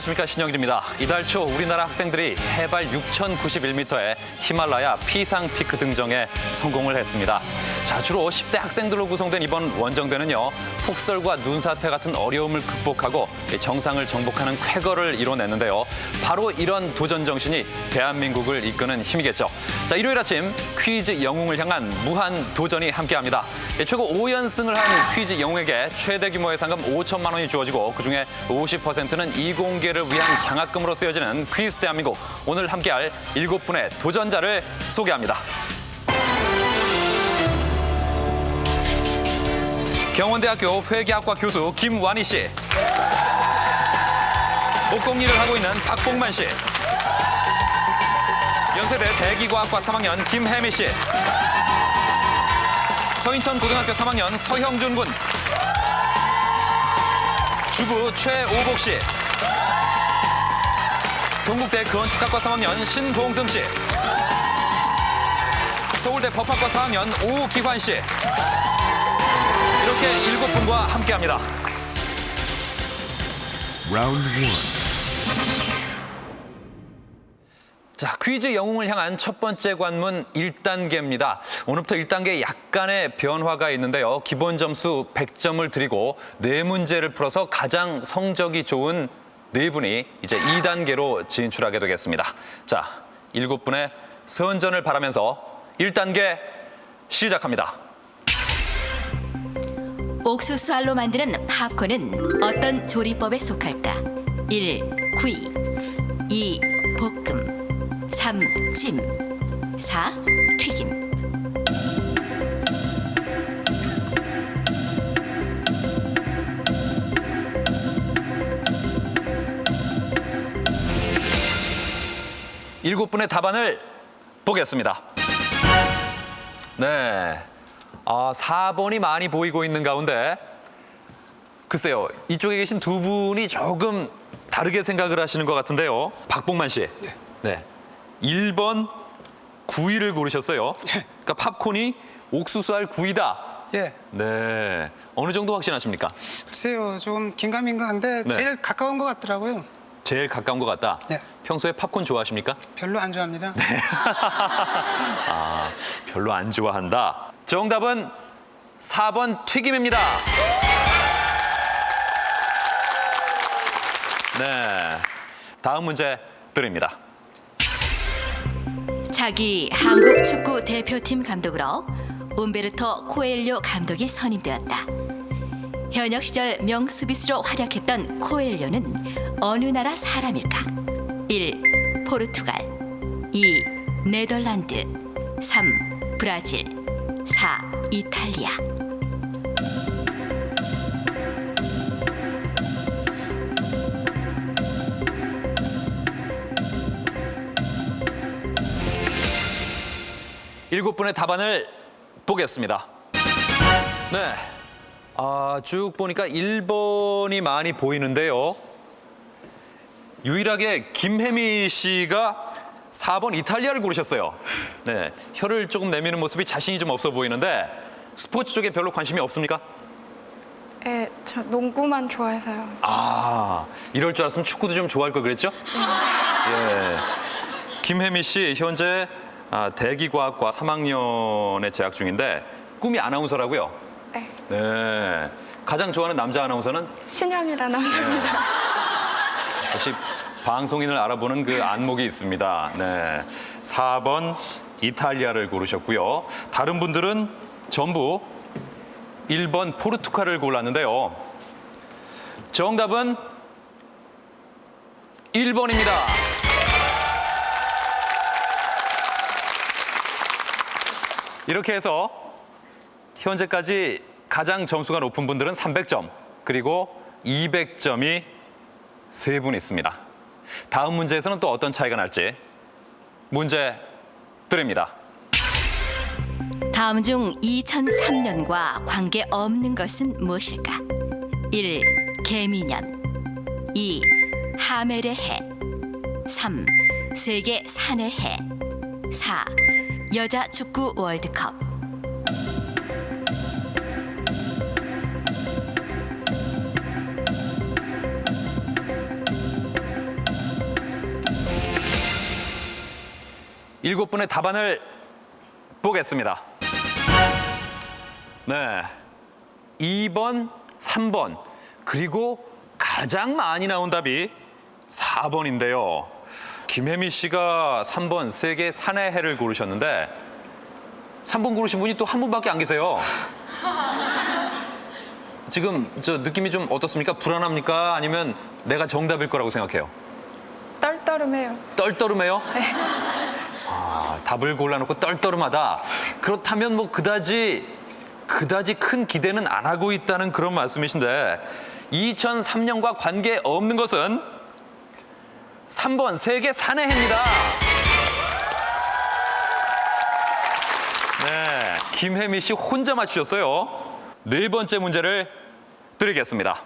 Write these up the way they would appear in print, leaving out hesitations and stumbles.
안녕하십니까, 신영일입니다. 이달 초 우리나라 학생들이 해발 6,091m의 히말라야 피상 피크 등정에 성공을 했습니다. 자, 주로 10대 학생들로 구성된 이번 원정대는요, 폭설과 눈사태 같은 어려움을 극복하고 정상을 정복하는 쾌거를 이뤄냈는데요. 바로 이런 도전 정신이 대한민국을 이끄는 힘이겠죠. 자, 일요일 아침 퀴즈 영웅을 향한 무한 도전이 함께합니다. 최고 5연승을 한 퀴즈 영웅에게 최대 규모의 상금 5천만 원이 주어지고 그중에 50%는 이공계를 위한 장학금으로 쓰여지는 퀴즈 대한민국. 오늘 함께할 7분의 도전자를 소개합니다. 경원대학교 회계학과 교수 김완희 씨, 목공일을 하고 있는 박봉만 씨, 연세대 대기과학과 3학년 김혜미 씨, 서인천고등학교 3학년 서형준 군, 주부 최오복 씨, 동국대 건축학과 3학년 신봉승 씨, 서울대 법학과 4학년 오기환 씨. 이렇게 7분과 함께합니다. 라운드 1. 자, 퀴즈 영웅을 향한 첫 번째 관문 1단계입니다. 오늘부터 1단계에 약간의 변화가 있는데요. 기본 점수 100점을 드리고 4문제를 풀어서 가장 성적이 좋은 4분이 이제 2단계로 진출하게 되겠습니다. 자, 7분의 선전을 바라면서 1단계 시작합니다. 옥수수알로 만드는 팝콘은 어떤 조리법에 속할까? 1. 구이 2. 볶음 3. 찜 4. 튀김. 일곱 분의 답안을 보겠습니다. 네. 4번이 많이 보이고 있는 가운데 글쎄요, 이쪽에 계신 두 분이 조금 다르게 생각을 하시는 것 같은데요. 박봉만 씨. 네. 1번 구이를 고르셨어요. 그러니까 팝콘이 옥수수알 구이다. 예, 네. 어느 정도 확신하십니까? 글쎄요, 좀 긴가민가한데 네. 제일 가까운 것 같더라고요. 제일 가까운 것 같다. 네. 평소에 팝콘 좋아하십니까? 별로 안 좋아합니다. 별로 안 좋아한다. 정답은 4번 튀김입니다. 네. 다음 문제 드립니다. 차기 한국 축구 대표팀 감독으로 움베르토 코엘료 감독이 선임되었다. 현역 시절 명수비수로 활약했던 코엘료는 어느 나라 사람일까? 1. 포르투갈 2. 네덜란드 3. 브라질 4. 이탈리아. 일곱 분의 답안을 보겠습니다. 네. 쭉 보니까 1번이 많이 보이는데요. 유일하게 김혜미 씨가 4번 이탈리아를 고르셨어요. 네. 혀를 조금 내미는 모습이 자신이 좀 없어 보이는데 스포츠 쪽에 별로 관심이 없습니까? 네, 저 농구만 좋아해서요. 이럴 줄 알았으면 축구도 좀 좋아할 걸 그랬죠? 예. 김혜미 씨 현재 대기과학과 3학년에 재학 중인데 꿈이 아나운서라고요? 네, 네. 가장 좋아하는 남자 아나운서는 신영이라는 남자입니다. 역시 방송인을 알아보는 그 안목이 있습니다. 네. 4번 이탈리아를 고르셨고요. 다른 분들은 전부 1번 포르투갈을 골랐는데요. 정답은 1번입니다. 이렇게 해서 현재까지 가장 점수가 높은 분들은 300점, 그리고 200점이 3분 있습니다. 다음 문제에서는 또 어떤 차이가 날지 문제 드립니다. 다음 중 2003년과 관계없는 것은 무엇일까? 1. 개미년 2. 하멜의 해 3. 세계 산의 해 4. 여자 축구 월드컵. 7분의 답안을 보겠습니다. 네. 2번, 3번, 그리고 가장 많이 나온 답이 4번인데요. 김혜미 씨가 3번 세계 산의 해를 고르셨는데 3번 고르신 분이 또 한 분밖에 안 계세요. 지금 저 느낌이 좀 어떻습니까? 불안합니까? 아니면 내가 정답일 거라고 생각해요? 떨떠름해요. 떨떠름해요? 네. 아, 답을 골라놓고 떨떠름하다. 그렇다면 뭐 그다지 큰 기대는 안 하고 있다는 그런 말씀이신데 2003년과 관계 없는 것은 3번 세계 산의 해입니다. 네, 김혜미 씨 혼자 맞추셨어요. 네 번째 문제를 드리겠습니다.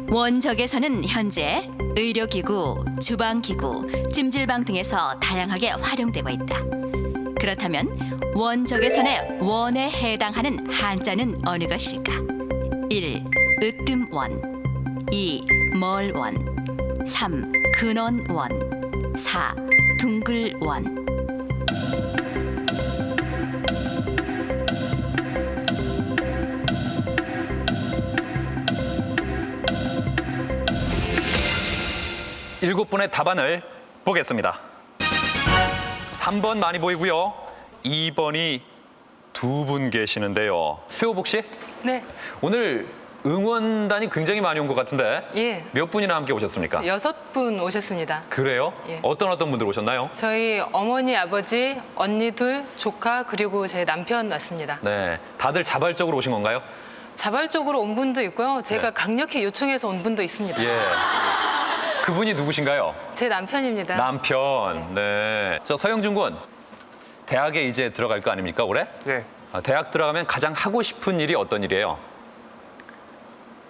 원적에서는 현재 의료기구, 주방기구, 찜질방 등에서 다양하게 활용되고 있다. 그렇다면 원적외선의 원에 해당하는 한자는 어느 것일까? 1. 으뜸원 2. 멀원 3. 근원원 4. 둥글원. 일곱 분의 답안을 보겠습니다. 3번 많이 보이고요. 2번이 2분 계시는데요. 최호복 씨, 네, 오늘 응원단이 굉장히 많이 온 것 같은데 예. 몇 분이나 함께 오셨습니까? 6분 오셨습니다. 그래요? 예. 어떤 분들 오셨나요? 저희 어머니, 아버지, 언니 둘, 조카 그리고 제 남편 왔습니다. 네, 다들 자발적으로 오신 건가요? 자발적으로 온 분도 있고요. 제가 네. 강력히 요청해서 온 분도 있습니다. 예. 그분이 누구신가요? 제 남편입니다. 남편. 네. 저 서영준 군, 대학에 이제 들어갈 거 아닙니까, 올해? 네. 대학 들어가면 가장 하고 싶은 일이 어떤 일이에요?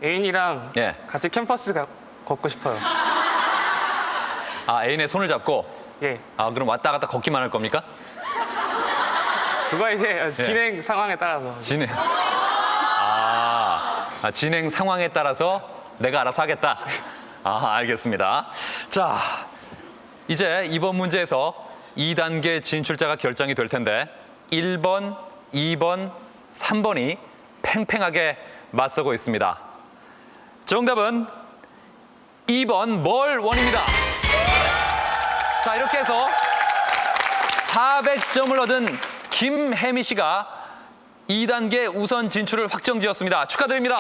애인이랑 예. 같이 캠퍼스 걷고 싶어요. 아, 애인의 손을 잡고? 예. 아, 그럼 왔다 갔다 걷기만 할 겁니까? 그거 이제 진행 상황에 따라서. 진행. 진행 상황에 따라서 내가 알아서 하겠다. 아, 알겠습니다. 자, 이제 이번 문제에서 2단계 진출자가 결정이 될 텐데 1번, 2번, 3번이 팽팽하게 맞서고 있습니다. 정답은 2번 멀원입니다. 자, 이렇게 해서 400점을 얻은 김혜미 씨가 2단계 우선 진출을 확정지었습니다. 축하드립니다.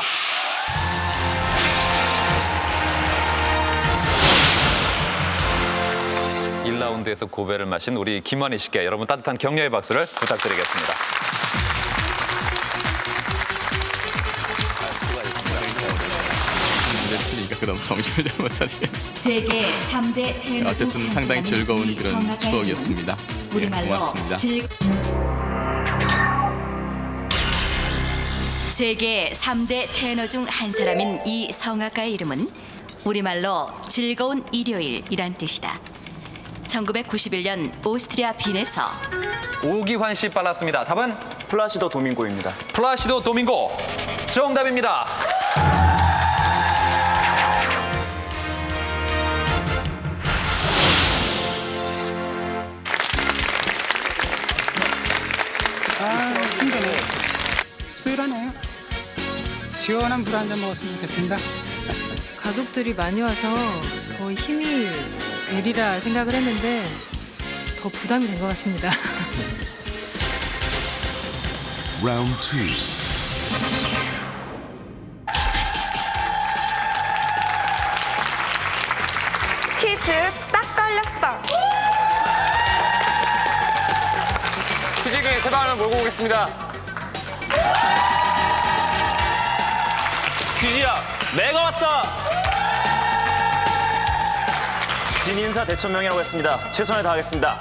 일 1라운드에서 고배를 마신 우리 김원희 씨께 여러분 따뜻한 격려의 박수를 부탁드리겠습니다. 그러니까 그럼 정신을 못 차리게. 세계 3대 테너 어쨌든 상당히 즐거운 그런 추억이었습니다. 예, 우리말로 고맙습니다. 세계 3대 테너 중 한 사람인 이 성악가의 이름은 우리말로 즐거운 일요일이란 뜻이다. 1991년 오스트리아 빈에서 오기환 씨 빨랐습니다. 답은 플라시도 도밍고입니다. 플라시도 도밍고 정답입니다. 아, 힘드네. 씁쓸하네요. 시원한 물 한 잔 먹었으면 좋겠습니다. 가족들이 많이 와서 더 힘이 되리라 생각을 했는데 더 부담이 된 것 같습니다. Round 2. 퀴즈 딱 걸렸어. 퀴즈계의 새 방을 몰고 오겠습니다. 퀴즈야, 내가 왔다. 진인사 대천명이라고 했습니다. 최선을 다하겠습니다.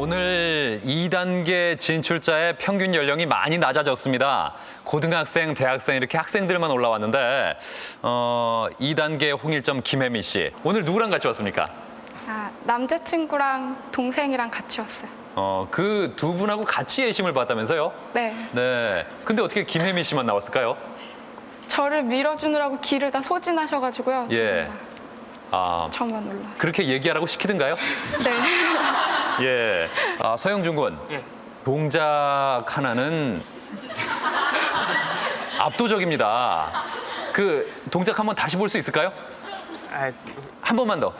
오늘 2단계 진출자의 평균 연령이 많이 낮아졌습니다. 고등학생, 대학생 이렇게 학생들만 올라왔는데 2단계 홍일점 김혜미 씨. 오늘 누구랑 같이 왔습니까? 남자친구랑 동생이랑 같이 왔어요. 그 두 분하고 같이 예심을 봤다면서요? 네. 네. 근데 어떻게 김혜미 씨만 나왔을까요? 저를 밀어주느라고 길을 다 소진하셔가지고요. 예. 아, 저만 올라. 그렇게 얘기하라고 시키던가요? 네. 예. 아, 서영준 군. 예. 동작 하나는 압도적입니다. 그 동작 한번 다시 볼 수 있을까요? 아, 한 번만 더.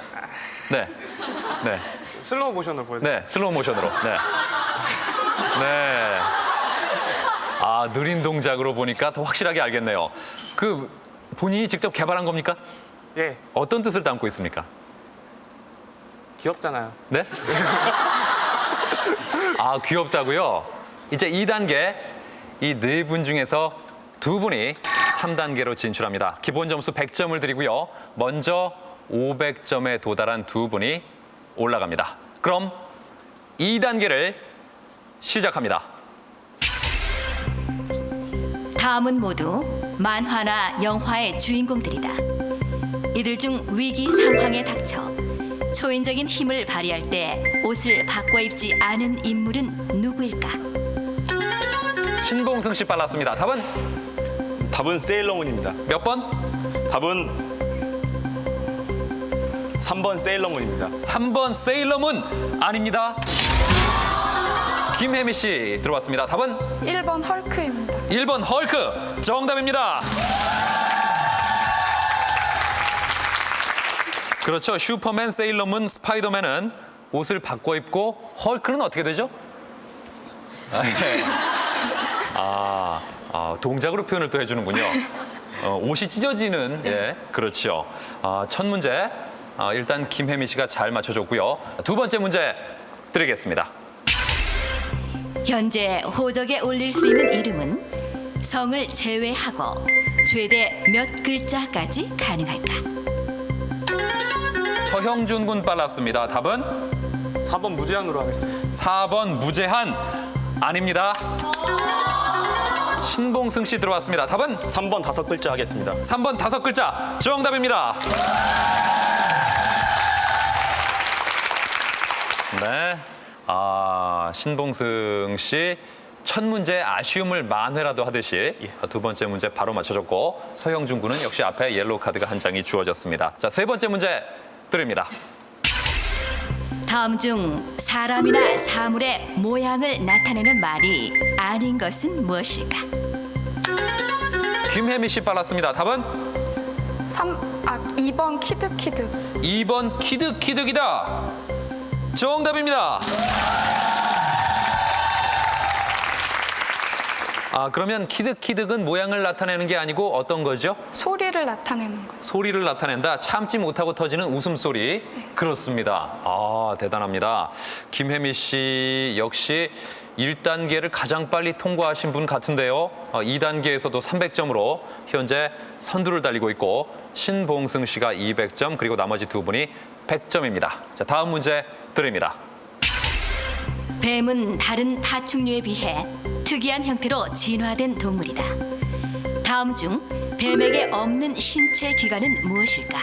네. 네. 슬로우 모션으로 보여드릴게요. 네. 슬로우 모션으로. 네. 네. 아, 느린 동작으로 보니까 더 확실하게 알겠네요. 그 본인이 직접 개발한 겁니까? 예, 어떤 뜻을 담고 있습니까? 귀엽잖아요. 네? 아, 귀엽다고요? 이제 2단계, 이 네 분 중에서 두 분이 3단계로 진출합니다. 기본 점수 100점을 드리고요. 먼저 500점에 도달한 두 분이 올라갑니다. 그럼 2단계를 시작합니다. 다음은 모두 만화나 영화의 주인공들이다. 이들 중 위기 상황에 닥쳐 초인적인 힘을 발휘할 때 옷을 바꿔 입지 않은 인물은 누구일까? 신봉승 씨 빨랐습니다. 답은 답은 세일러문입니다. 몇 번? 답은 3번 세일러문입니다. 3번 세일러문 아닙니다. 김혜미 씨 들어왔습니다. 답은 1번 헐크입니다. 1번 헐크 정답입니다. 그렇죠. 슈퍼맨, 세일러문, 스파이더맨은 옷을 바꿔 입고 헐크는 어떻게 되죠? 아, 예. 동작으로 표현을 또 해주는군요. 옷이 찢어지는, 예, 그렇죠. 첫 문제, 일단 김혜미 씨가 잘 맞춰줬고요. 두 번째 문제 드리겠습니다. 현재 호적에 올릴 수 있는 이름은 성을 제외하고 최대 몇 글자까지 가능할까? 서형준 군 빨랐습니다. 답은 4번 무제한으로 하겠습니다. 4번 무제한 아닙니다. 신봉승 씨 들어왔습니다. 답은 3번 5글자 하겠습니다. 3번 5글자 정답입니다. 네, 신봉승 씨 첫 문제 아쉬움을 만회라도 하듯이 두 번째 문제 바로 맞춰줬고 서형준 군은 역시 앞에 옐로우 카드가 한 장이 주어졌습니다. 자, 세 번째 문제 드립니다. 다음 중 사람이나 사물의 모양을 나타내는 말이 아닌 것은 무엇일까? 김혜미 씨 빨랐습니다. 답은 2번 키득키득. 2번 키득키득이다. 정답입니다. 그러면 키득키득은 모양을 나타내는 게 아니고 어떤 거죠? 소리를 나타내는 거. 소리를 나타낸다. 참지 못하고 터지는 웃음소리. 그렇습니다. 대단합니다. 김혜미 씨 역시 1단계를 가장 빨리 통과하신 분 같은데요. 2단계에서도 300점으로 현재 선두를 달리고 있고 신봉승 씨가 200점 그리고 나머지 두 분이 100점입니다. 자, 다음 문제 드립니다. 뱀은 다른 파충류에 비해 특이한 형태로 진화된 동물이다. 다음 중 뱀에게 없는 신체 기관은 무엇일까?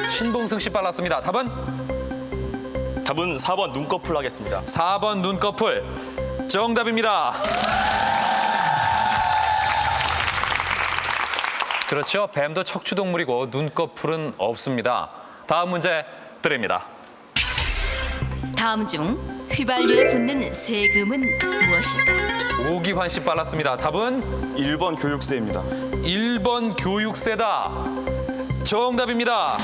신봉승 씨 빨랐습니다. 답은 4번 눈꺼풀 하겠습니다. 4번 눈꺼풀 정답입니다. 그렇죠. 뱀도 척추동물이고 눈꺼풀은 없습니다. 다음 문제 드립니다. 다음 중 휘발유에 붙는 세금은 무엇일까? 오기환 씨 빨랐습니다. 답은 1번 교육세입니다. 1번 교육세다. 정답입니다.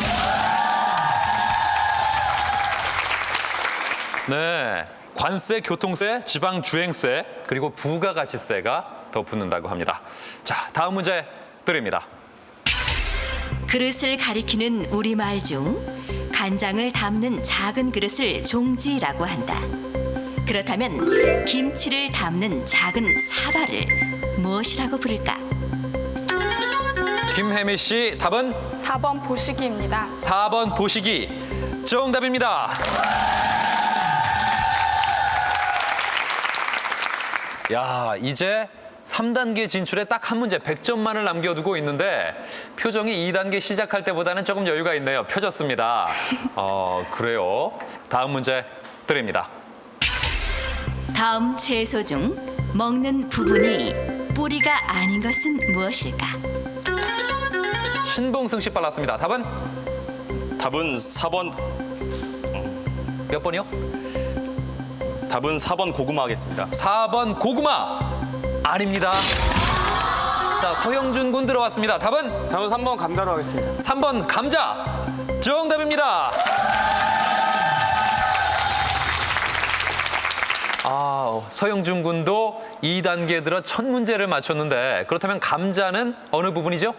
네, 관세, 교통세, 지방주행세 그리고 부가가치세가 더 붙는다고 합니다. 자, 다음 문제 드립니다. 그릇을 가리키는 우리말 중 간장을 담는 작은 그릇을 종지라고 한다. 그렇다면 김치를 담는 작은 사발을 무엇이라고 부를까? 김혜미 씨 답은 4번 보시기입니다. 4번 보시기 정답입니다. 야, 이제 3단계 진출에 딱 한 문제 100점만을 남겨두고 있는데 표정이 2단계 시작할 때보다는 조금 여유가 있네요. 펴졌습니다. 그래요. 다음 문제 드립니다. 다음 채소 중 먹는 부분이 뿌리가 아닌 것은 무엇일까? 신봉승 씨 빨랐습니다. 답은 답은 4번, 몇 번이요? 답은 4번 고구마 하겠습니다. 4번 고구마 아닙니다. 자, 서영준 군 들어왔습니다. 답은 다음 3번 감자로 하겠습니다. 3번 감자 정답입니다. 서영준 군도 2단계 들어 첫 문제를 맞췄는데 그렇다면 감자는 어느 부분이죠?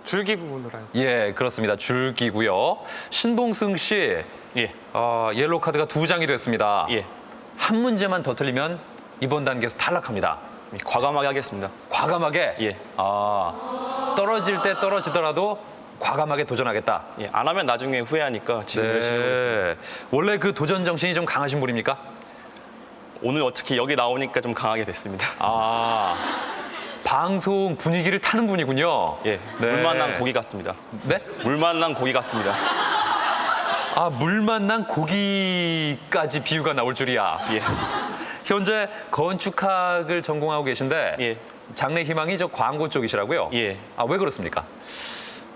줄기 부분으로 하요. 예, 그렇습니다. 줄기고요. 신봉승 씨, 예, 옐로우 카드가 2장이 됐습니다. 예. 한 문제만 더 틀리면 이번 단계에서 탈락합니다. 과감하게 하겠습니다. 과감하게? 예. 떨어질 때 떨어지더라도 과감하게 도전하겠다. 예, 안 하면 나중에 후회하니까 지금 열심히 해보겠습니다. 원래 그 도전 정신이 좀 강하신 분입니까? 오늘 어떻게 여기 나오니까 좀 강하게 됐습니다. 방송 분위기를 타는 분이군요. 예, 네. 물 만난 고기 같습니다. 네? 물 만난 고기 같습니다. 물 만난 고기까지 비유가 나올 줄이야. 예, 현재 건축학을 전공하고 계신데 예. 장래 희망이 저 광고 쪽이시라고요? 예. 왜 그렇습니까?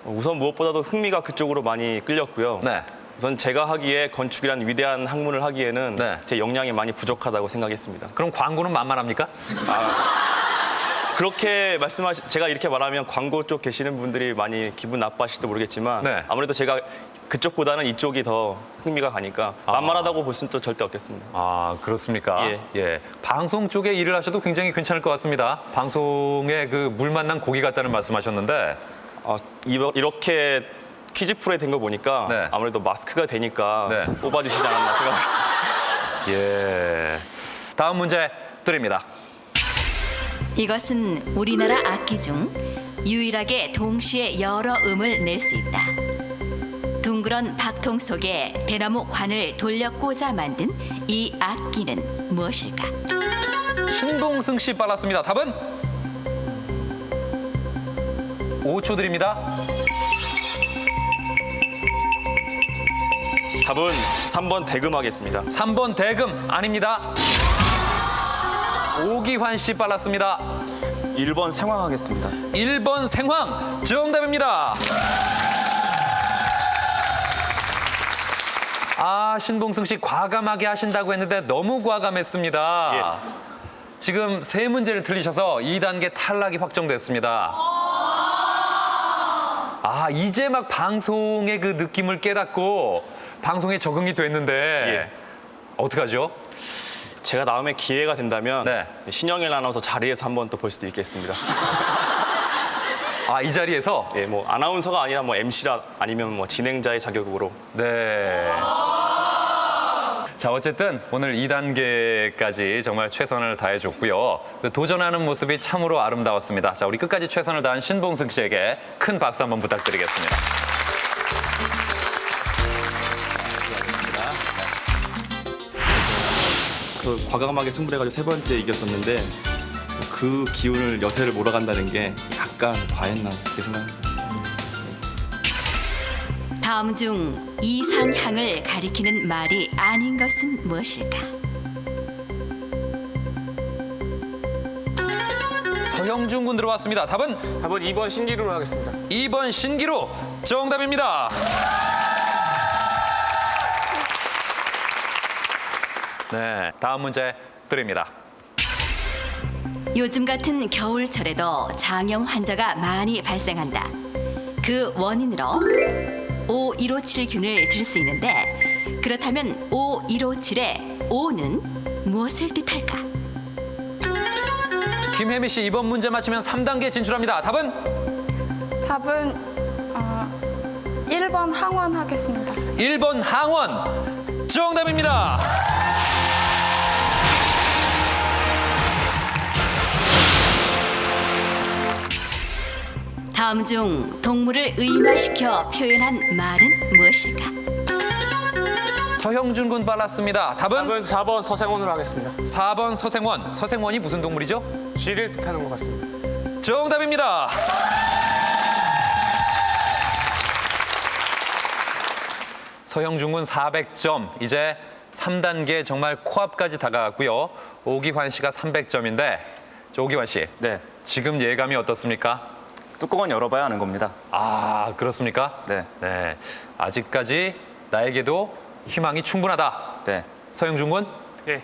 우선 무엇보다도 흥미가 그쪽으로 많이 끌렸고요. 네. 우선 제가 하기에 건축이란 위대한 학문을 하기에는 네. 제 역량이 많이 부족하다고 생각했습니다. 그럼 광고는 만만합니까? 그렇게 제가 이렇게 말하면 광고 쪽 계시는 분들이 많이 기분 나빠하실지도 모르겠지만 네. 아무래도 제가 그쪽보다는 이쪽이 더 흥미가 가니까 만만하다고 볼 수는 또 절대 없겠습니다. 그렇습니까? 예. 방송 쪽에 일을 하셔도 굉장히 괜찮을 것 같습니다. 방송에 그 물 만난 고기 같다는 말씀하셨는데 이렇게 퀴즈 프로에 된 거 보니까 네. 아무래도 마스크가 되니까 네. 뽑아주시지 않았나 생각했습니다. 예. 다음 문제 드립니다. 이것은 우리나라 악기 중 유일하게 동시에 여러 음을 낼 수 있다. 둥그런 박통 속에 대나무 관을 돌려 꽂아 만든 이 악기는 무엇일까? 신동승 씨 빨랐습니다. 답은 5초 드립니다. 답은 3번 대금 하겠습니다. 3번 대금 아닙니다. 오기환 씨 빨랐습니다. 1번 생황 하겠습니다. 1번 생황 정답입니다. 신봉승 씨 과감하게 하신다고 했는데 너무 과감했습니다. 예. 지금 3문제를 틀리셔서 2단계 탈락이 확정됐습니다. 이제 막 방송의 그 느낌을 깨닫고 방송에 적응이 됐는데 예. 어떡하죠? 제가 다음에 기회가 된다면 네. 신영일 아나운서 자리에서 한번 또 볼 수도 있겠습니다. 이 자리에서? 예, 뭐 아나운서가 아니라 뭐 MC라 아니면 뭐 진행자의 자격으로. 네. 자, 어쨌든 오늘 2단계까지 정말 최선을 다해줬고요. 그 도전하는 모습이 참으로 아름다웠습니다. 자, 우리 끝까지 최선을 다한 신봉승 씨에게 큰 박수 한번 부탁드리겠습니다. 과감하게 승부를 해가지고 3번째 이겼었는데 그 기운을 여세를 몰아간다는 게 약간 과했나 그렇게 생각합니다. 다음 중 이상향을 가리키는 말이 아닌 것은 무엇일까? 서영준 군 들어왔습니다. 답은 2번 신기루로 하겠습니다. 2번 신기루 정답입니다. 네, 다음 문제 드립니다. 요즘 같은 겨울철에도 장염 환자가 많이 발생한다. 그 원인으로 O157균을 들 수 있는데 그렇다면 O157의 O는 무엇을 뜻할까? 김혜미 씨 이번 문제 맞히면 3단계 진출합니다. 답은 1번 항원 하겠습니다. 1번 항원 정답입니다. 다음 중 동물을 의인화시켜 표현한 말은 무엇일까? 서형준 군 빨랐습니다. 답은 4번 서생원으로 하겠습니다. 4번 서생원. 서생원이 무슨 동물이죠? 쥐를 뜻하는 것 같습니다. 정답입니다. 서형준 군 400점. 이제 3단계 정말 코앞까지 다가갔고요. 오기환 씨가 300점인데 저 오기환 씨. 네. 지금 예감이 어떻습니까? 뚜껑은 열어봐야 하는 겁니다. 아, 그렇습니까? 네. 네. 아직까지 나에게도 희망이 충분하다. 네. 서영준 군, 예,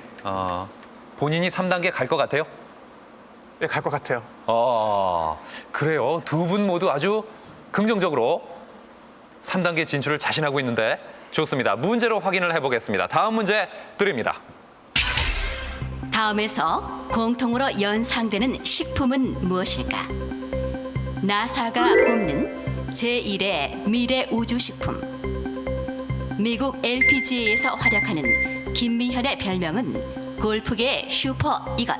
본인이 3단계 갈 것 같아요? 네, 갈 것 같아요. 그래요. 두 분 모두 아주 긍정적으로 3단계 진출을 자신하고 있는데 좋습니다. 문제로 확인을 해보겠습니다. 다음 문제 드립니다. 다음에서 공통으로 연상되는 식품은 무엇일까? 나사가 꼽는 제1의 미래 우주식품. 미국 LPGA에서 활약하는 김미현의 별명은 골프계의 슈퍼 이것.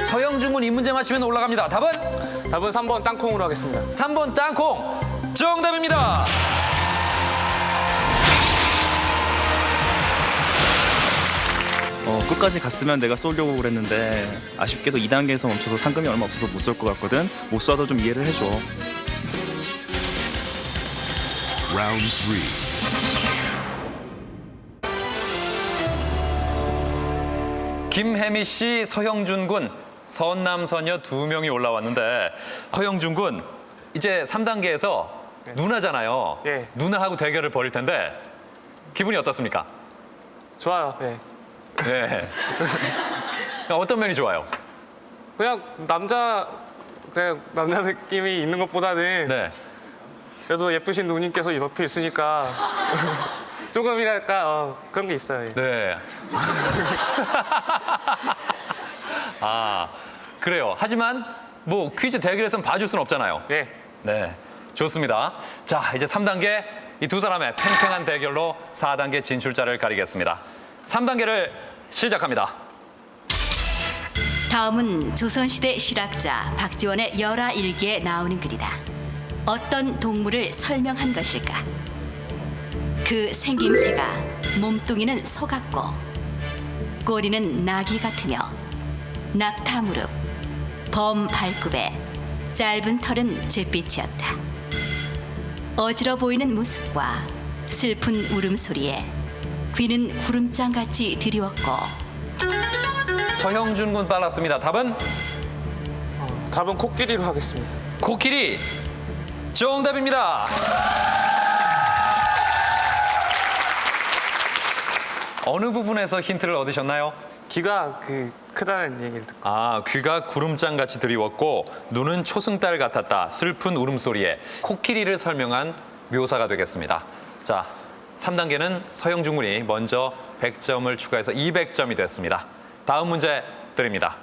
서영준 군 이 문제 맞히면 올라갑니다. 답은? 답은 3번 땅콩으로 하겠습니다. 3번 땅콩 정답입니다. 끝까지 갔으면 내가 쏘려고 그랬는데 아쉽게도 2단계에서 멈춰서 상금이 얼마 없어서 못 쏠 것 같거든. 못 쏴도 좀 이해를 해줘. Round 3. 김혜미 씨, 서형준 군, 선남선녀 2명이 올라왔는데 서형준 군 이제 3단계에서 누나잖아요. 네. 누나하고 대결을 벌일 텐데 기분이 어떻습니까? 좋아요. 네. 네. 어떤 면이 좋아요? 그냥 남자 느낌이 있는 것보다는 네. 그래도 예쁘신 누님께서 옆에 있으니까 조금이랄까 그런 게 있어요. 예. 네. 아, 그래요. 하지만 뭐 퀴즈 대결에서는 봐줄 수는 없잖아요. 네. 네. 좋습니다. 자, 이제 3단계 이 두 사람의 팽팽한 대결로 4단계 진출자를 가리겠습니다. 3단계를 시작합니다. 다음은 조선시대 실학자 박지원의 열하일기에 나오는 글이다. 어떤 동물을 설명한 것일까? 그 생김새가 몸뚱이는 소 같고 꼬리는 나귀 같으며 낙타 무릎, 범 발굽에 짧은 털은 잿빛이었다. 어지러 보이는 모습과 슬픈 울음소리에 귀는 구름장같이 드리웠고. 서형준 군 빨랐습니다. 답은? 답은 코끼리로 하겠습니다. 코끼리 정답입니다. 어느 부분에서 힌트를 얻으셨나요? 귀가 크다는 얘기를 듣고. 아, 귀가 구름장같이 드리웠고 눈은 초승달 같았다. 슬픈 울음소리에 코끼리를 설명한 묘사가 되겠습니다. 자, 3단계는 서영준 군이 먼저 100점을 추가해서 200점이 됐습니다. 다음 문제 드립니다.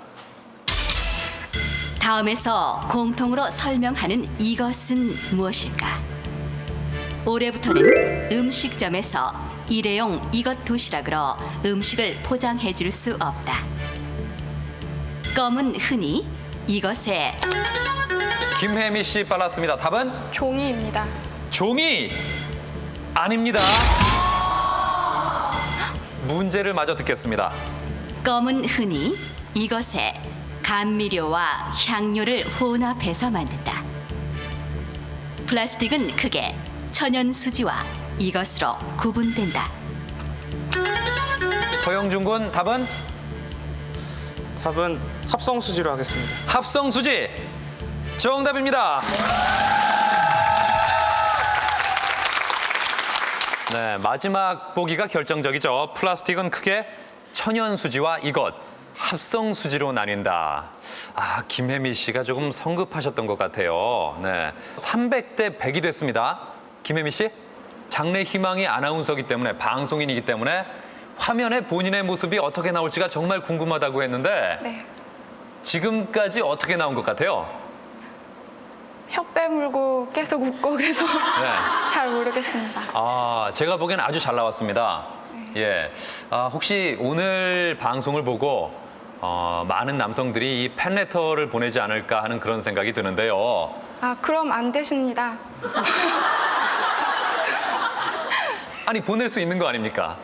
다음에서 공통으로 설명하는 이것은 무엇일까? 올해부터는 음식점에서 일회용 이것 도시락으로 음식을 포장해 줄 수 없다. 껌은 흔히 이것에. 김혜미 씨 빨랐습니다. 답은? 종이입니다. 종이 아닙니다. 문제를 마저 듣겠습니다. 껌은 흔히 이것에 감미료와 향료를 혼합해서 만든다. 플라스틱은 크게 천연수지와 이것으로 구분된다. 서영준 군 답은? 답은 합성수지로 하겠습니다. 합성수지 정답입니다. 네, 마지막 보기가 결정적이죠. 플라스틱은 크게 천연수지와 이것, 합성수지로 나뉜다. 아, 김혜미 씨가 조금 성급하셨던 것 같아요. 네, 300대 100이 됐습니다. 김혜미 씨, 장래 희망이 아나운서이기 때문에, 방송인이기 때문에 화면에 본인의 모습이 어떻게 나올지가 정말 궁금하다고 했는데 네. 지금까지 어떻게 나온 것 같아요? 혀 빼물고 계속 웃고 그래서 잘 모르겠습니다. 아, 제가 보기엔 아주 잘 나왔습니다. 예, 혹시 오늘 방송을 보고 많은 남성들이 이 팬레터를 보내지 않을까 하는 그런 생각이 드는데요. 아, 그럼 안 되십니다. 아니, 보낼 수 있는 거 아닙니까?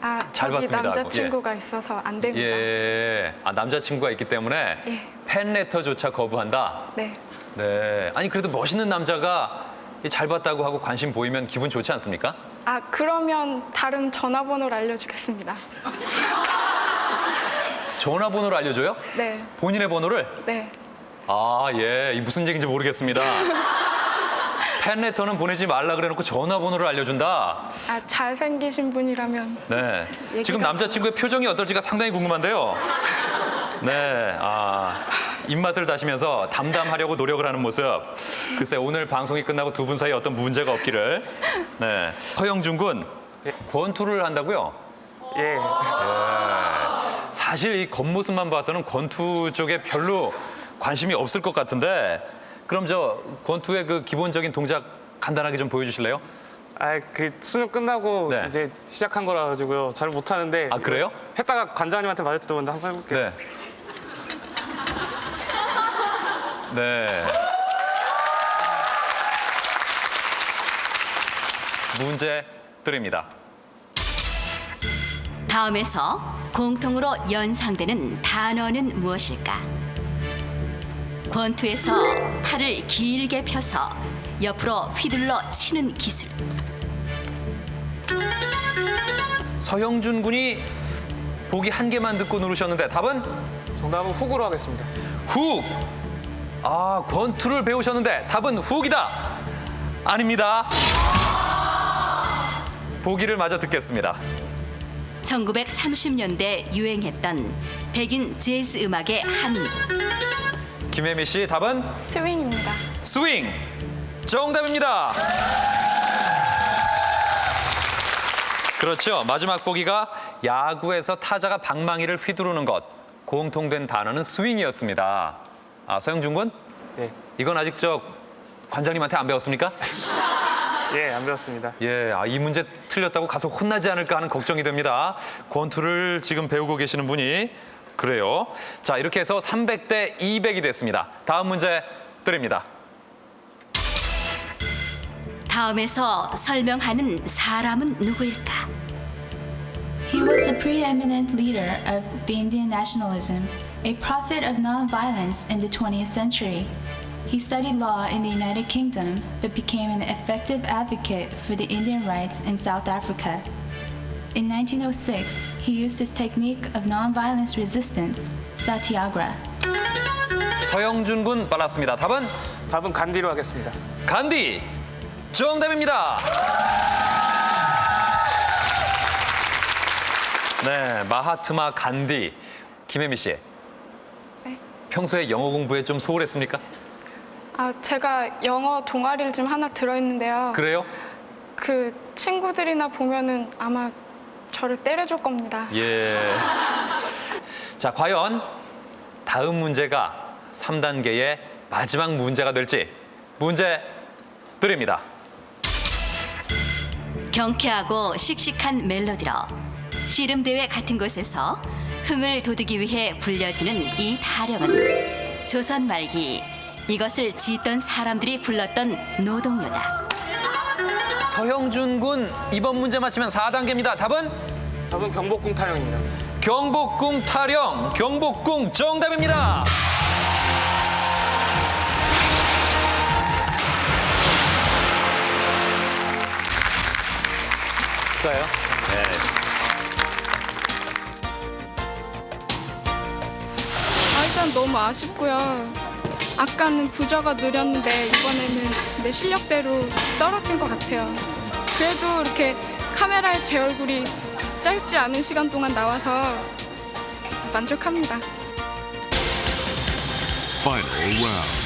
아, 잘 저기 봤습니다 하고. 남자친구가 있어서 안 됩니다. 예, 남자친구가 있기 때문에 예. 팬레터조차 거부한다. 네. 네, 아니 그래도 멋있는 남자가 잘 봤다고 하고 관심 보이면 기분 좋지 않습니까? 아, 그러면 다른 전화번호를 알려주겠습니다. 전화번호를 알려줘요? 네. 본인의 번호를? 네. 아, 예. 이 무슨 얘기인지 모르겠습니다. 팬레터는 보내지 말라 그래놓고 전화번호를 알려준다? 아, 잘생기신 분이라면. 네. 얘기가 지금 남자친구의 표정이 어떨지가 상당히 궁금한데요. 네. 입맛을 다시면서 담담하려고 노력을 하는 모습. 글쎄, 오늘 방송이 끝나고 두 분 사이에 어떤 문제가 없기를. 네. 서영준 군, 권투를 한다고요? 예. 사실 이 겉모습만 봐서는 권투 쪽에 별로 관심이 없을 것 같은데, 그럼 저 권투의 그 기본적인 동작 간단하게 좀 보여주실래요? 그 수능 끝나고 네. 이제 시작한 거라 가지고요. 잘 못하는데. 아, 그래요? 했다가 관장님한테 맞을지도 모르는데 한번 해볼게요. 네. 네. 문제 드립니다. 다음에서 공통으로 연상되는 단어는 무엇일까? 권투에서 팔을 길게 펴서 옆으로 휘둘러 치는 기술. 서영준 군이 보기 한 개만 듣고 누르셨는데 답은? 정답은 훅으로 하겠습니다. 훅! 아, 권투를 배우셨는데 답은 훅이다! 아닙니다. 보기를 마저 듣겠습니다. 1930년대 유행했던 백인 재즈 음악의 한 김혜미 씨 답은? 스윙입니다. 스윙! 정답입니다. 그렇죠. 마지막 보기가 야구에서 타자가 방망이를 휘두르는 것. 공통된 단어는 스윙이었습니다. 서영준 군? 네. 이건 아직 관장님한테 안 배웠습니까? 예, 안 배웠습니다. 예, 이 문제 틀렸다고 가서 혼나지 않을까 하는 걱정이 됩니다. 권투를 지금 배우고 계시는 분이. 그래요. 자, 이렇게 해서 300대 200이 됐습니다. 다음 문제 드립니다. 다음에서 설명하는 사람은 누구일까? He was a preeminent leader of the Indian nationalism, a prophet of nonviolence in the 20th century. He studied law in the United Kingdom, but became an effective advocate for the Indian rights in South Africa. In 1906, he used his technique of nonviolence resistance, satyagraha. 서영준 군 빨랐습니다. 답은? 답은 간디로 하겠습니다. 간디! 정답입니다. 네, 마하트마 간디. 김혜미 씨. 네. 평소에 영어 공부에 좀 소홀했습니까? 제가 영어 동아리를 좀 하나 들어있는데요. 그래요? 그 친구들이나 보면은 아마 저를 때려줄 겁니다. 예. 자, 과연 다음 문제가 3단계의 마지막 문제가 될지 문제 드립니다. 경쾌하고 씩씩한 멜로디로 씨름대회 같은 곳에서 흥을 돋우기 위해 불려지는 이 타령은 조선 말기 이것을 짓던 사람들이 불렀던 노동요다. 서영준 군 이번 문제 맞히면 4단계입니다. 답은? 답은 경복궁 타령입니다. 경복궁 타령, 경복궁 정답입니다. 축하해요. 네. 일단 너무 아쉽고요. 아까는 부저가 느렸는데 이번에는 내 실력대로 떨어진 것 같아요. 그래도 이렇게 카메라에 제 얼굴이 짧지 않은 시간 동안 나와서 만족합니다. Final round.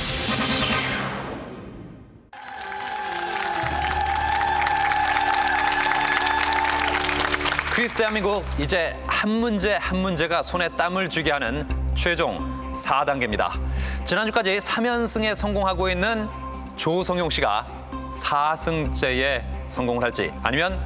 퀴즈 대한민국 이제 한 문제 한 문제가 손에 땀을 쥐게 하는 최종 4단계입니다. 지난주까지 3연승에 성공하고 있는 조성용 씨가 4승째에 성공을 할지 아니면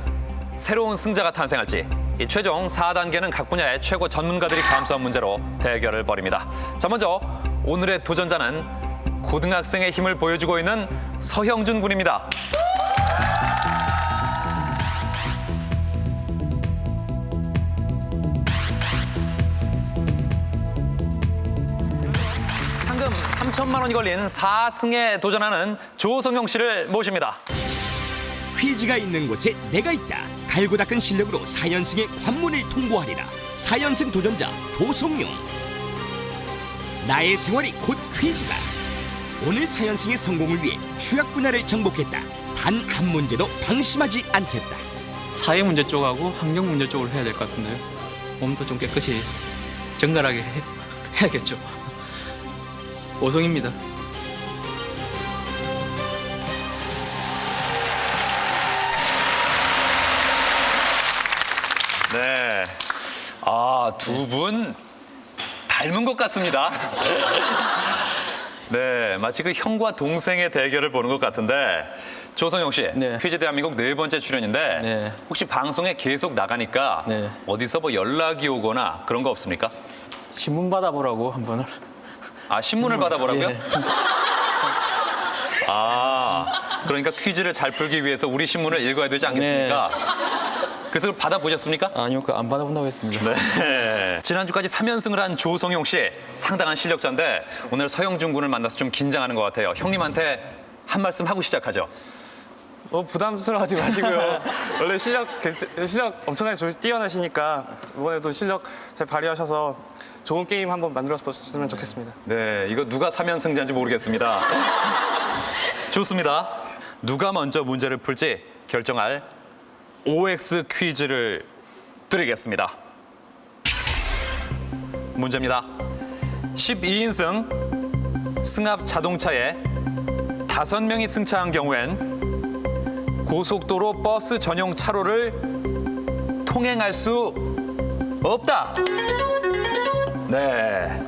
새로운 승자가 탄생할지 이 최종 4단계는 각 분야의 최고 전문가들이 감수한 문제로 대결을 벌입니다. 자, 먼저 오늘의 도전자는 고등학생의 힘을 보여주고 있는 서형준 군입니다. 상금 3천만 원이 걸린 4승에 도전하는 조성용 씨를 모십니다. 퀴즈가 있는 곳에 내가 있다. 달고 닦은 실력으로 4연승의 관문을 통보하리라. 4연승 도전자 조성용. 나의 생활이 곧 퀴즈다. 오늘 4연승의 성공을 위해 취약 분야를 정복했다. 단 한 문제도 방심하지 않겠다. 사회 문제 쪽하고 환경 문제 쪽으로 해야 될 것 같은데요. 몸도 좀 깨끗이 정갈하게 해야겠죠. 오성입니다. 네. 두 분 닮은 것 같습니다. 네, 마치 그 형과 동생의 대결을 보는 것 같은데 조성용 씨, 퀴즈 대한민국 4번째 출연인데 혹시 방송에 계속 나가니까 어디서 뭐 연락이 오거나 그런 거 없습니까? 신문 받아보라고 한 번을. 신문을 받아보라고요? 그러니까 퀴즈를 잘 풀기 위해서 우리 신문을 읽어야 되지 않겠습니까? 그래서 그걸 받아보셨습니까? 아니요, 안 받아본다고 했습니다. 네. 지난주까지 3연승을 한 조성용 씨, 상당한 실력자인데 오늘 서영준 군을 만나서 좀 긴장하는 것 같아요. 형님한테 한 말씀 하고 시작하죠. 부담스러워하지 마시고요. 원래 실력 엄청나게 뛰어나시니까 이번에도 실력 잘 발휘하셔서 좋은 게임 한번 만들었으면 좋겠습니다. 네, 이거 누가 3연승자인지 모르겠습니다. 좋습니다. 누가 먼저 문제를 풀지 결정할 OX 퀴즈를 드리겠습니다. 문제입니다. 12인승 승합 자동차에 5명이 승차한 경우엔 고속도로 버스 전용 차로를 통행할 수 없다. 네,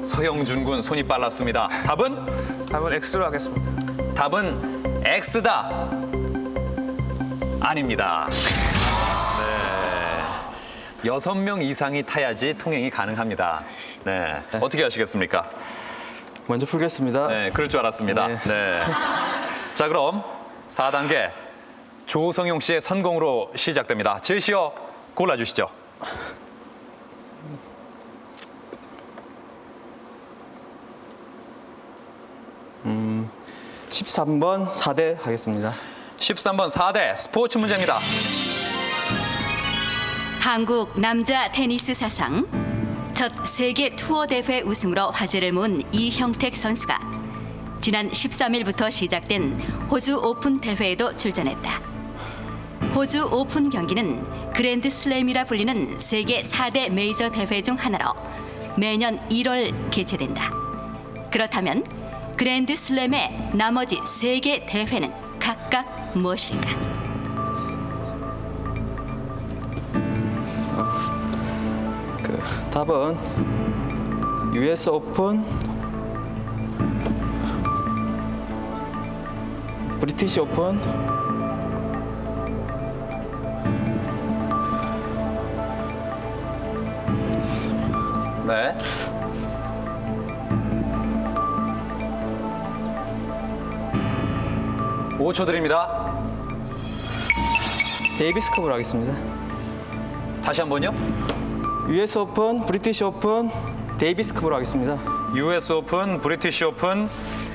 서영준 군 손이 빨랐습니다. 답은 X로 하겠습니다. 답은 X다. 아닙니다. 네, 6명 이상이 타야지 통행이 가능합니다. 네, 어떻게 하시겠습니까? 먼저 풀겠습니다. 네, 그럴 줄 알았습니다. 네. 자, 그럼 4단계 조성용 씨의 선공으로 시작됩니다. 제시어 골라주시죠. 13번 4대 하겠습니다. 13번 4대 스포츠 문제입니다. 한국 남자 테니스 사상 첫 세계 투어 대회 우승으로 화제를 모은 이형택 선수가 지난 13일부터 시작된 호주 오픈 대회에도 출전했다. 호주 오픈 경기는 그랜드 슬램이라 불리는 세계 4대 메이저 대회 중 하나로 매년 1월 개최된다. 그렇다면 그랜드 슬램의 나머지 3개 대회는 각각 무엇일까? 답은 US 오픈, 브리티시 오픈, 네. (5초) 드립니다. 데이비스컵으로 하겠습니다. 다시 한 번요. US 오픈, 브리티시 오픈, 데이비스컵으로 하겠습니다. US 오픈, 브리티시 오픈,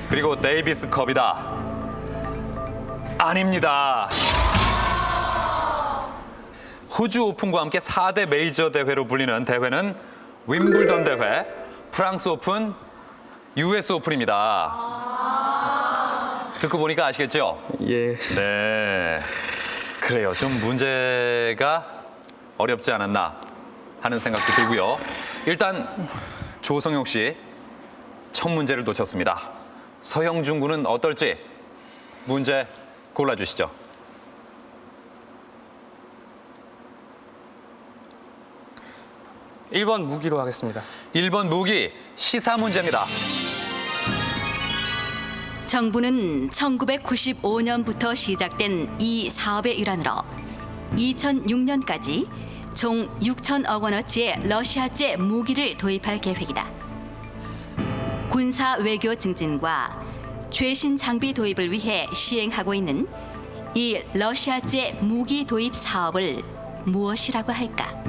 그리고 데이비스컵이다. 아닙니다. 호주 오픈과 함께 4대 메이저 대회로 불리는 대회는 윈블던 대회, 프랑스 오픈, US 오픈입니다. 듣고 보니까 아시겠죠? 예. 네. 그래요. 좀 문제가 어렵지 않았나 하는 생각도 들고요. 일단 조성용 씨 첫 문제를 놓쳤습니다. 서영준 군은 어떨지 문제 골라주시죠. 1번 무기로 하겠습니다. 1번 무기 시사 문제입니다. 정부는 1995년부터 시작된 이 사업의 일환으로 2006년까지 총 6천억 원어치의 러시아제 무기를 도입할 계획이다. 군사 외교 증진과 최신 장비 도입을 위해 시행하고 있는 이 러시아제 무기 도입 사업을 무엇이라고 할까?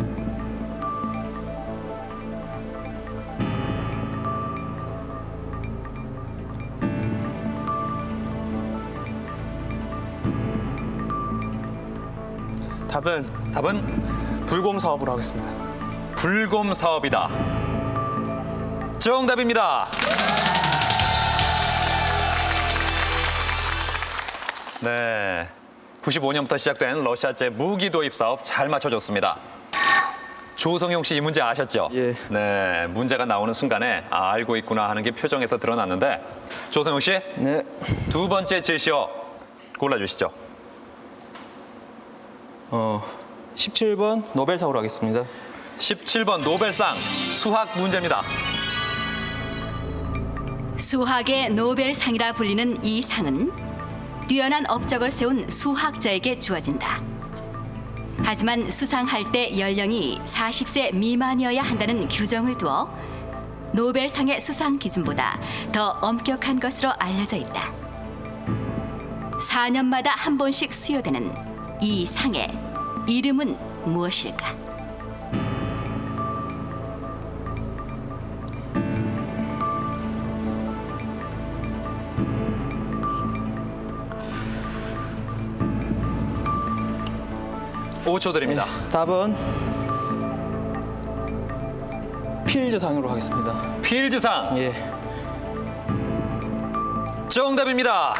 답은 불곰 사업으로 하겠습니다. 불곰 사업이다. 정답입니다. 네, 95년부터 시작된 러시아제 무기 도입 사업 잘 맞춰줬습니다. 조성용 씨 이 문제 아셨죠? 예. 네, 문제가 나오는 순간에 알고 있구나 하는 게 표정에서 드러났는데 조성용 씨, 네. 두 번째 제시어 골라주시죠. 17번 노벨상으로 하겠습니다. 17번 노벨상 수학 문제입니다. 수학의 노벨상이라 불리는 이 상은 뛰어난 업적을 세운 수학자에게 주어진다. 하지만 수상할 때 연령이 40세 미만이어야 한다는 규정을 두어 노벨상의 수상 기준보다 더 엄격한 것으로 알려져 있다. 4년마다 한 번씩 수여되는 이 상의 이름은 무엇일까? 오 5초 드립니다. 답은 필즈상으로 하겠습니다. 필즈상. 예. 정답입니다.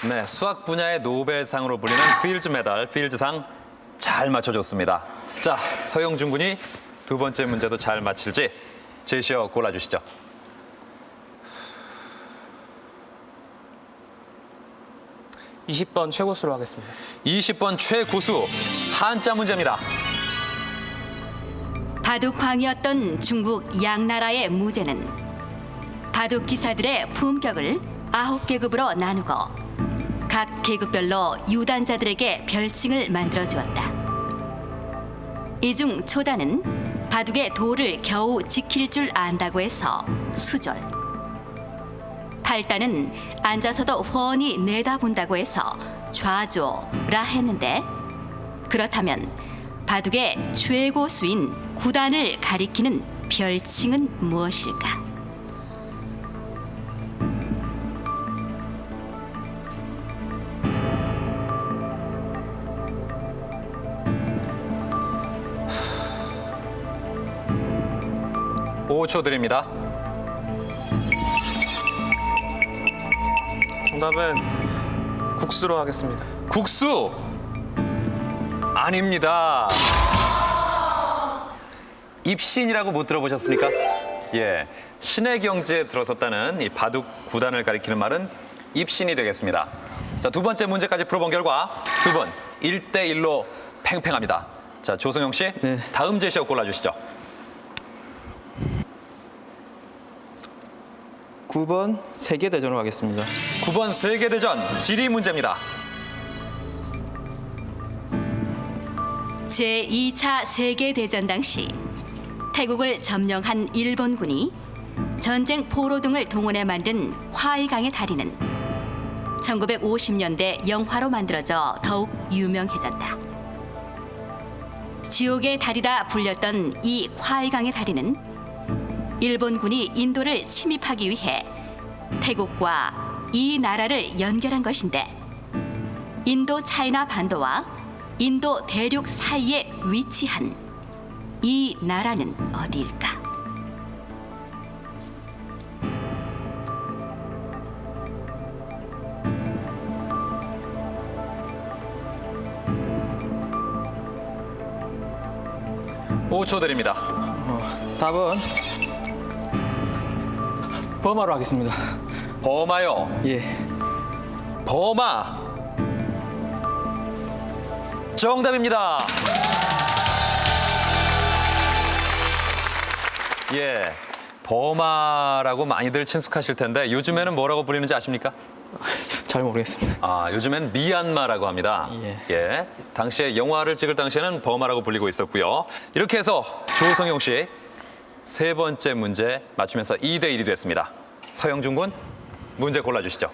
네, 수학 분야의 노벨상으로 불리는 필즈 메달, 필즈상 잘 맞춰줬습니다. 자, 서영준 군이 두 번째 문제도 잘 맞힐지 제시어 골라주시죠. 20번 최고수로 하겠습니다. 20번 최고수 한자 문제입니다. 바둑광이었던 중국 양나라의 무제는 바둑 기사들의 품격을 9계급으로 나누고 각 계급별로 유단자들에게 별칭을 만들어 주었다. 이 중 초단은 바둑의 도를 겨우 지킬 줄 안다고 해서 수졸, 8단은 앉아서도 훤히 내다본다고 해서 좌조라 했는데, 그렇다면 바둑의 최고수인 9단을 가리키는 별칭은 무엇일까? (5초) 드립니다. 정답은 국수로 하겠습니다. 국수 아닙니다. 입신이라고 못 들어보셨습니까? 예, 신의 경지에 들어섰다는 이 바둑 9단을 가리키는 말은 입신이 되겠습니다. 자, 두 번째 문제까지 풀어본 결과 두 분 1대1로 팽팽합니다. 자, 조성용 씨, 네. 다음 제시어 골라주시죠. 9번 세계대전으로 하겠습니다. 9번 세계대전 지리 문제입니다. 제2차 세계대전 당시 태국을 점령한 일본군이 전쟁 포로 등을 동원해 만든 화이강의 다리는 1950년대 영화로 만들어져 더욱 유명해졌다. 지옥의 다리라 불렸던 이 화이강의 다리는 일본군이 인도를 침입하기 위해 태국과 이 나라를 연결한 것인데, 인도 차이나 반도와 인도 대륙 사이에 위치한 이 나라는 어디일까? (5초) 드립니다. 답은 버마로 하겠습니다. 버마요. 예. 버마 정답입니다. 예, 버마라고 많이들 친숙하실 텐데 요즘에는 뭐라고 불리는지 아십니까? 잘 모르겠습니다. 아, 요즘엔 미얀마라고 합니다. 예, 당시에 영화를 찍을 당시에는 버마라고 불리고 있었고요. 이렇게 해서 조성용 씨 세 번째 문제 맞추면서 2대1이 됐습니다. 서영준 군 문제 골라주시죠.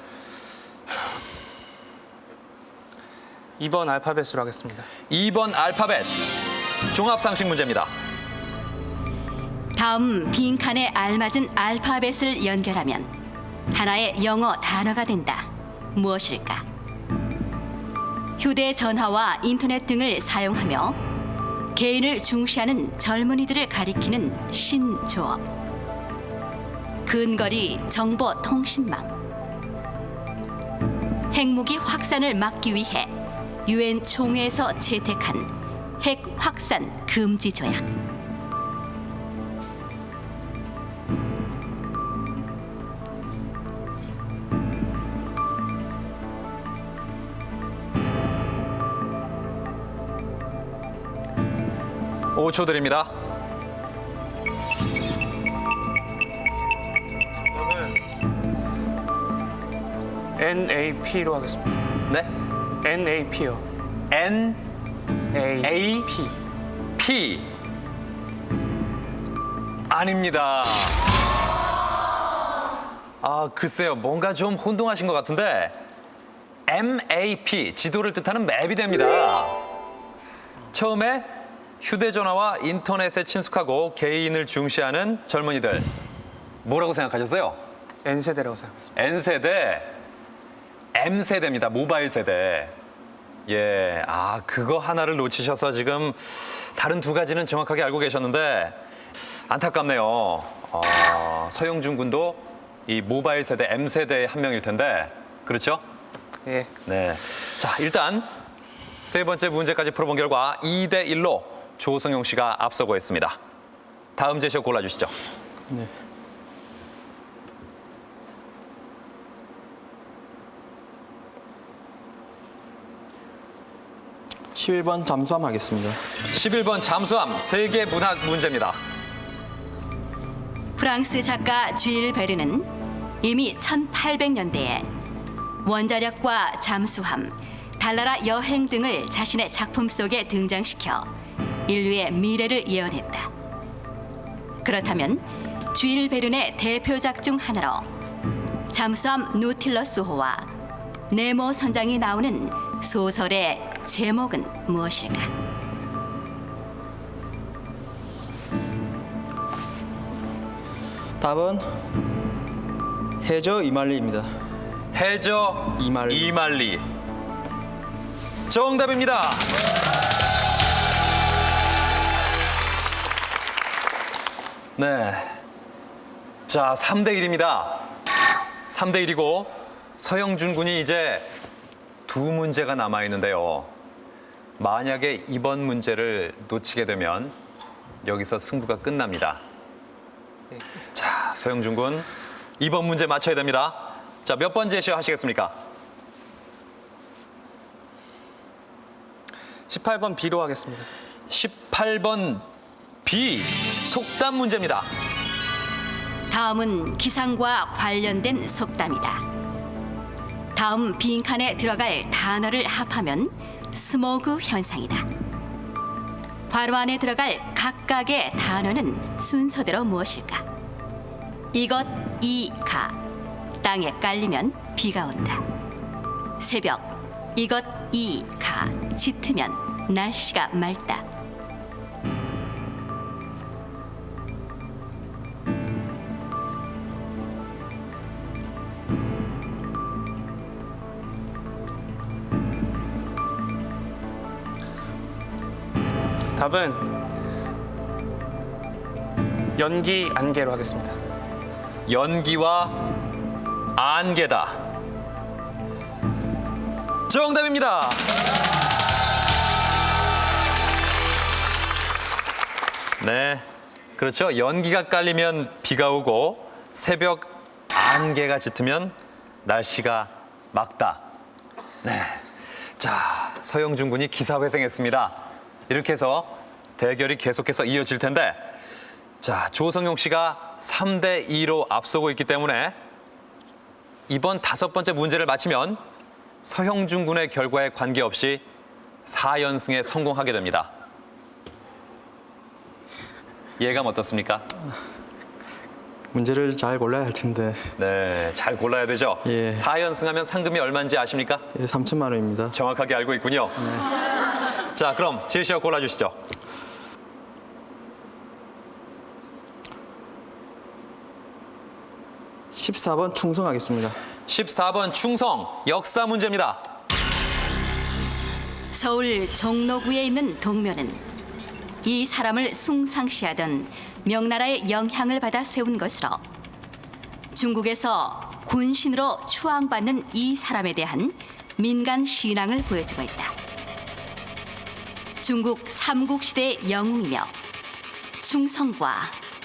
2번 알파벳으로 하겠습니다. 2번 알파벳 종합상식 문제입니다. 다음 빈칸에 알맞은 알파벳을 연결하면 하나의 영어 단어가 된다. 무엇일까? 휴대전화와 인터넷 등을 사용하며 개인을 중시하는 젊은이들을 가리키는 신조어. 근거리 정보통신망. 핵무기 확산을 막기 위해 유엔 총회에서 채택한 핵 확산 금지 조약. 오 초 드립니다. NAP로 하겠습니다. 네? NAP요. NAP. P. 아닙니다. 아, 글쎄요. 뭔가 좀 혼동하신 것 같은데 MAP, 지도를 뜻하는 맵이 됩니다. 처음에 휴대전화와 인터넷에 친숙하고 개인을 중시하는 젊은이들. 뭐라고 생각하셨어요? N세대라고 생각했습니다. N세대, M세대입니다. 모바일 세대. 예, 아, 그거 하나를 놓치셔서 지금 다른 두 가지는 정확하게 알고 계셨는데 안타깝네요. 서영준 군도 이 모바일 세대 M세대의 한 명일 텐데 그렇죠? 예. 네. 자, 일단 세 번째 문제까지 풀어본 결과 2대1로 조성용 씨가 앞서고 있습니다. 다음 제시어 골라주시죠. 네. (11번) 잠수함 하겠습니다. 11번 잠수함, 세계 문학 문제입니다. 프랑스 작가 쥐일 베르는 이미 1800년대에 원자력과 잠수함, 달나라 여행 등을 자신의 작품 속에 등장시켜 인류의 미래를 예언했다. 그렇다면 쥐일 베른의 대표작 중 하나로 잠수함 노틸러스호와 네모 선장이 나오는 소설의 제목은 무엇일까? 답은 해저 이말리입니다. 해저 이말리. 정답입니다. 네. 자, 3대1입니다. 3대1이고 서영준 군이 이제 두 문제가 남아 있는데요. 만약에 이번 문제를 놓치게 되면 여기서 승부가 끝납니다. 자, 서영준 군 이번 문제 맞춰야 됩니다. 자, 몇 번 제시어 하시겠습니까? 18번 B로 하겠습니다. 18번 B, 속담 문제입니다. 다음은 기상과 관련된 속담이다. 다음 빈칸에 들어갈 단어를 합하면 스모그 현상이다. 괄호 안에 들어갈 각각의 단어는 순서대로 무엇일까? 이것, 이, 가. 땅에 깔리면 비가 온다. 새벽, 이것, 이, 가. 짙으면 날씨가 맑다. 답은 연기 안개로 하겠습니다. 연기와 안개다. 정답입니다. 네, 그렇죠. 연기가 깔리면 비가 오고 새벽 안개가 짙으면 날씨가 맑다. 네, 자, 서영준 군이 기사회생했습니다. 이렇게 해서 대결이 계속해서 이어질 텐데, 자, 조성용 씨가 3대2로 앞서고 있기 때문에 이번 5번째 문제를 맞히면 서영준 군의 결과에 관계없이 4연승에 성공하게 됩니다. 예감 어떻습니까? 문제를 잘 골라야 할 텐데. 네, 잘 골라야 되죠. 예. 4연승하면 상금이 얼마인지 아십니까? 예, 3천만 원입니다. 정확하게 알고 있군요. 네. 자, 그럼 제시어 골라주시죠. 14번 충성하겠습니다. 14번 충성 역사 문제입니다. 서울 종로구에 있는 동묘는 이 사람을 숭상시하던 명나라의 영향을 받아 세운 것으로 중국에서 군신으로 추앙받는 이 사람에 대한 민간 신앙을 보여주고 있다. 중국 삼국시대의 영웅이며 충성과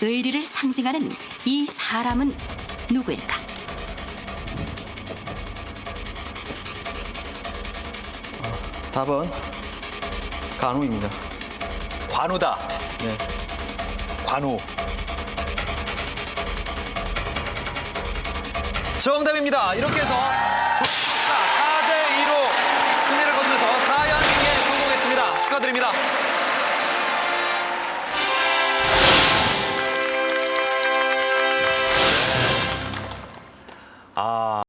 의리를 상징하는 이 사람은 누구일까? 답은 관우입니다. 관우다. 네. 관우. 정답입니다. 이렇게 해서